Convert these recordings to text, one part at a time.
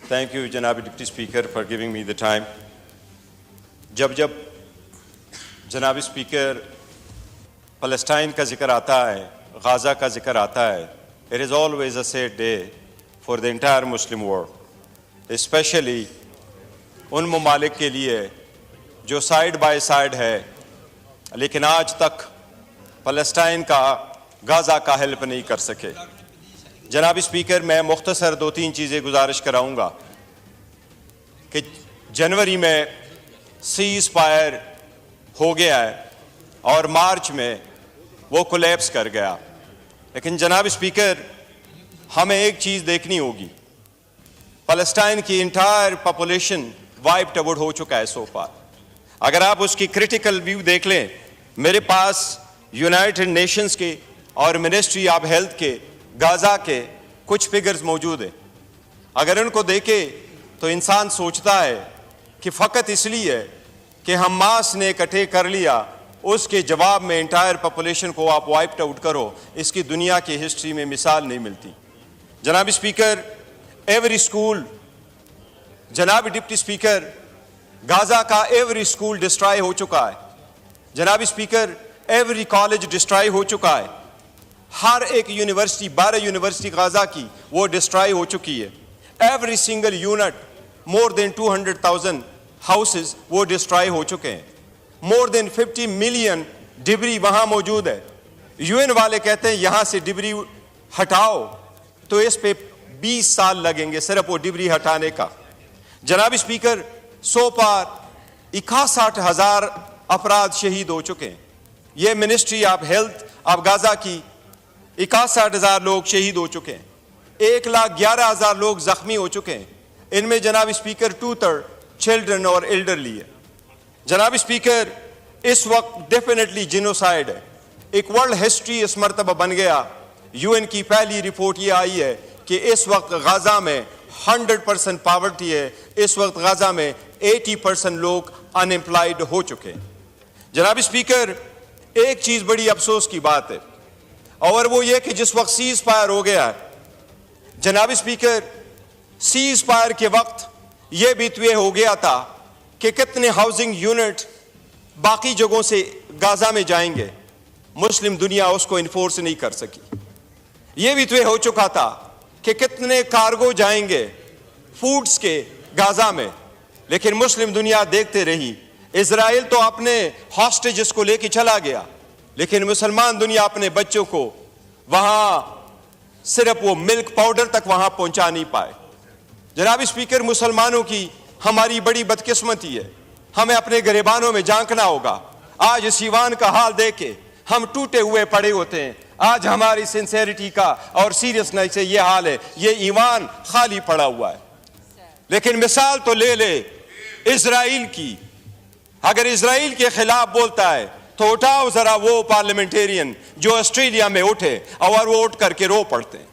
Thank you, Janabi Deputy Speaker, for giving me the time. जब जनाब speaker फ़लस्तीन का ज़िक्र आता है, गाज़ा का ज़िक्र आता है, it is always a sad day for the entire Muslim world, especially उन ममालिक के लिए जो साइड बाय साइड है लेकिन आज तक फ़लस्तीन का गाज़ा का हेल्प नहीं कर सके। जनाब स्पीकर, मैं मुख्तसर 2-3 चीज़ें गुजारिश कराऊंगा कि जनवरी में सीज़ फायर हो गया है और मार्च में वो कोलैप्स कर गया, लेकिन जनाब स्पीकर हमें एक चीज़ देखनी होगी, फ़लस्तीन की इंटायर पॉपुलेशन वाइप्ड आउट हो चुका है सो फार। अगर आप उसकी क्रिटिकल व्यू देख लें, मेरे पास यूनाइटेड नेशंस के और मिनिस्ट्री ऑफ हेल्थ के गाज़ा के कुछ फिगर्स मौजूद हैं। अगर उनको देखे तो इंसान सोचता है कि फ़कत इसलिए कि हमास ने इकट्ठे कर लिया, उसके जवाब में इंटायर पॉपुलेशन को आप वाइप्ड आउट करो, इसकी दुनिया की हिस्ट्री में मिसाल नहीं मिलती। जनाब स्पीकर, एवरी स्कूल, जनाब डिप्टी स्पीकर, गाज़ा का एवरी स्कूल डिस्ट्रॉय हो चुका है। जनाब स्पीकर, एवरी कॉलेज डिस्ट्रॉय हो चुका है। हर एक यूनिवर्सिटी, 12 यूनिवर्सिटी गाज़ा की वो डिस्ट्रॉय हो चुकी है। Every single unit, more than 200,000 houses वो डिस्ट्रॉय हो चुके हैं। मोर देन 50 मिलियन डिब्री वहाँ मौजूद है। यूएन वाले कहते हैं यहाँ से डिब्री हटाओ तो इस पे 20 साल लगेंगे सिर्फ वो डिब्री हटाने का। जनाब स्पीकर, सो पार 61,000 अफराद शहीद हो चुके हैं। ये ministry of health of Gaza की 61,000 लोग शहीद हो चुके हैं। 1,11,000 लोग जख्मी हो चुके हैं। इनमें जनाब स्पीकर 2/3 चिल्ड्रन और एल्डरली है। जनाब स्पीकर, इस वक्त डेफिनेटली जिनोसाइड है। एक वर्ल्ड हिस्ट्री इस मरतबा बन गया। यूएन की पहली रिपोर्ट ये आई है कि इस वक्त गाज़ा में 100% पावर्टी है। इस वक्त गाज़ा में 80% लोग अनएम्प्लॉयड हो चुके हैं। जनाब स्पीकर, एक चीज़ बड़ी अफसोस की बात है और वो ये कि जिस वक्त सीज़ फायर हो गया है, जनाब स्पीकर, सीज़ फायर के वक्त ये भी तय हो गया था कि कितने हाउसिंग यूनिट बाकी जगहों से गाज़ा में जाएंगे, मुस्लिम दुनिया उसको इन्फोर्स नहीं कर सकी। ये भी तय हो चुका था कि कितने कार्गो जाएंगे फूड्स के गाज़ा में, लेकिन मुस्लिम दुनिया देखते रही। इजराइल तो अपने हॉस्टेजेस को लेके चला गया, लेकिन मुसलमान दुनिया अपने बच्चों को वहां सिर्फ वो मिल्क पाउडर तक वहां पहुंचा नहीं पाए। जनाब स्पीकर, मुसलमानों की हमारी बड़ी बदकिस्मती है। हमें अपने गिरबानों में झांकना होगा। आज इस ईवान का हाल देख के हम टूटे हुए पड़े होते हैं। आज हमारी सिंसेरिटी का और सीरियसनेस से ये हाल है, ये ईवान खाली पड़ा हुआ है। लेकिन मिसाल तो ले इजराइल की। अगर इजराइल के खिलाफ बोलता है तो उठाओ जरा वो पार्लियामेंटेरियन जो ऑस्ट्रेलिया में उठे और वो उठ करके रो पड़ते हैं।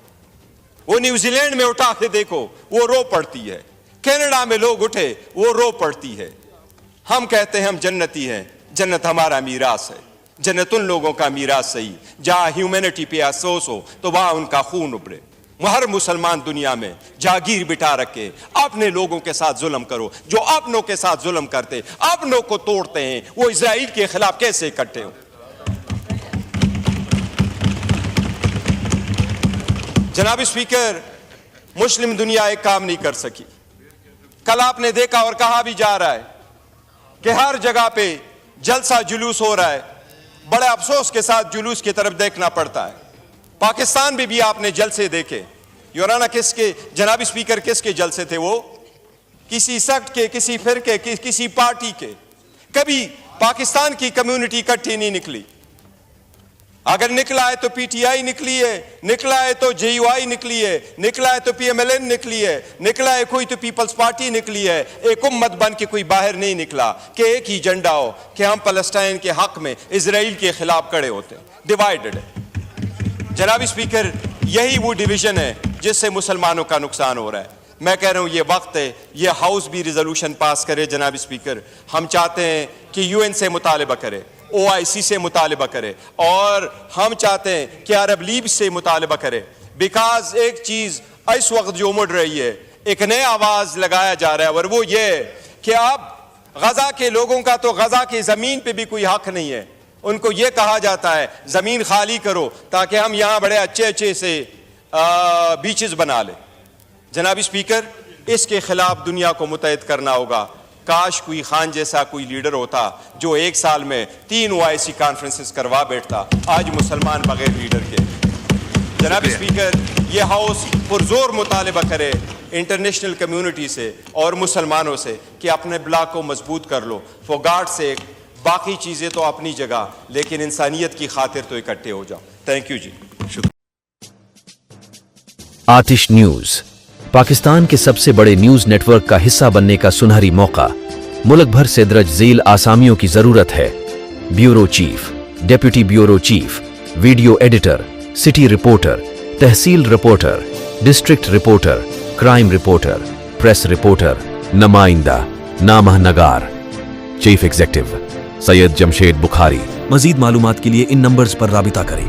वो न्यूजीलैंड में उठा के देखो, वो रो पड़ती है। कनाडा में लोग उठे, वो रो पड़ती है। हम कहते हैं हम जन्नती हैं, जन्नत हमारा मीरास है। जन्नत उन लोगों का मीरास सही जहां ह्यूमैनिटी पे अफसोस हो तो वहां उनका खून उबले। हर मुसलमान दुनिया में जागीर बिठा रखे अपने लोगों के साथ जुल्म करो। जो अपनों के साथ जुल्म करते, अपनों को तोड़ते हैं, वो इजराइल के खिलाफ कैसे इकट्ठे हो? जनाब स्पीकर, मुस्लिम दुनिया एक काम नहीं कर सकी। कल आपने देखा और कहा भी जा रहा है कि हर जगह पे जलसा जुलूस हो रहा है। बड़े अफसोस के साथ जुलूस की तरफ देखना पड़ता है। पाकिस्तान में भी आपने जलसे देखे। योराना, किसके जनाब स्पीकर, किसके जलसे थे? वो किसी सेक्ट के, किसी फिरके के, किसी पार्टी के। कभी पाकिस्तान की कम्युनिटी इकट्ठी नहीं निकली। अगर निकला है तो पीटीआई निकली है, निकला है तो जेयूआई निकली है, निकला है तो पीएमएलएन निकली है, निकला है कोई तो पीपल्स पार्टी निकली है। एक उम्मत बन के कोई बाहर नहीं निकला कि एक ही झंडा हो कि हम फलस्तीन के हक में इजराइल के खिलाफ खड़े होते हैं। डिवाइडेड है। जनाब स्पीकर, यही वो डिवीजन है जिससे मुसलमानों का नुकसान हो रहा है। मैं कह रहा हूं ये वक्त है, ये हाउस भी रिजोल्यूशन पास करे। जनाब स्पीकर, हम चाहते हैं कि यूएन से मुतालिबा करे, OIC से मुतालिबा करे और हम चाहते हैं कि अरब लीग से मुतालिबा करे। बिकॉज एक चीज इस वक्त जो उमड़ रही है, ایک نیا آواز لگایا جا رہا ہے، اور وہ یہ کہ اب غزہ کے لوگوں کا تو غزہ کی زمین پہ بھی کوئی حق نہیں ہے. ان کو یہ کہا جاتا ہے زمین خالی کرو تاکہ ہم یہاں بڑے اچھے اچھے سے بیچز بنا لیں. جناب اسپیکر، اس کے خلاف دنیا کو متحد کرنا ہوگا. کاش کوئی خان جیسا کوئی لیڈر ہوتا جو ایک سال میں 3 OIC کانفرنسز کروا بیٹھتا. آج مسلمان بغیر لیڈر کے. جناب اسپیکر، یہ ہاؤس پرزور مطالبہ کرے انٹرنیشنل کمیونٹی سے اور مسلمانوں سے کہ اپنے بلاک کو مضبوط کر لو. فار گاڈ سیک، باقی چیزیں تو اپنی جگہ، لیکن انسانیت کی خاطر تو اکٹھے ہو جاؤ. تھینک یو جی. آتش نیوز پاکستان کے سب سے بڑے نیوز نیٹ ورک کا حصہ بننے کا سنہری موقع. ملک بھر سے درج ذیل آسامیوں کی ضرورت ہے: bureau chief, deputy bureau chief, video editor, city reporter, تحصیل reporter, district reporter, crime reporter, press reporter, نمائندہ، نامہ نگار. Chief executive Syed Jamshed Bukhari. مزید معلومات کے لیے ان نمبرز پر رابطہ کریں.